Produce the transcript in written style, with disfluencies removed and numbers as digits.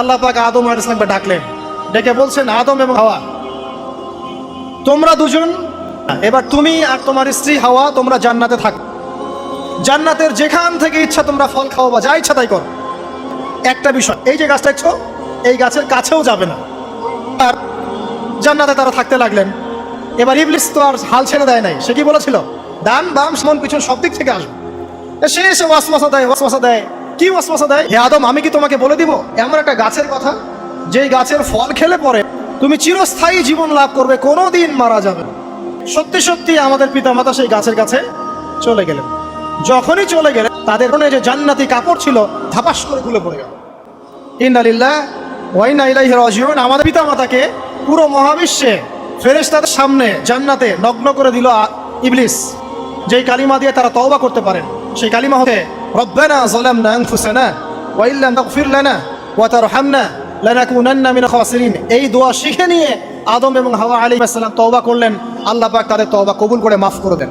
আল্লাহ পাক আদম আলাইহিস সালামকে ডাকলেন, ডেকে বলছেন, আদম এবং হাওয়া তোমরা দুজন, এবার তুমি আর তোমার স্ত্রী হাওয়া তোমরা জান্নাতে থাকো। জান্নাতের যেখান থেকে ইচ্ছা তোমরা ফল খাও বা যা ইচ্ছা তাই করো। একটা বিষয়, এই যে গাছটা দেখছো, এই গাছের কাছেও যাবে না। আর জান্নাতে তারা থাকতে লাগলেন। এবার ইবলিস তো আর হাল ছেড়ে দেয় নাই। সে কি বলেছিল? ডান বাম সামন পিছন সব দিক থেকে আসবে। সে এসে ওয়াসওয়াসা দেয়। কি ওয়াসওয়াসা দেয়? হে আদম, আমি কি তোমাকে বলে দিব এমন একটা গাছের কথা, যেই গাছের ফল খেলে পরে তুমি চিরস্থায়ী জীবন লাভ করবে, কোনোদিন মারা যাবে। সত্যি সত্যি আমাদের পিতামাতা সেই গাছের কাছে চলে গেলেন। যখনই চলে গেলেন, তাদের মনে যে জান্নাতি কাপড় ছিল ধাপাস করে খুলে পড়ে গেল। ইন্না লিল্লাহি ওয়া ইন্না ইলাইহি রাজিউন। আমাদের পিতামাতাকে পুরো মহাবিশ্বে ফেরেশতাদের সামনে জান্নাতে নগ্ন করে দিল ইবলিস। যেই কালিমা দিয়ে তারা তওবা করতে পারেন, সেই কালিমা হতে রব্বানা যালামনা আনফুসানা ওয়া ইল্লাম তাগফির লানা ওয়া তারহামনা লানাকুনান্না মিনাল খাসিরিন। এই দোয়া শিখে নিয়ে আদম এবং হাওয়া আলাইহিস সালাম তওবা করলেন। আল্লাহ পাক তাদের তওবা কবুল করে মাফ করে দেন।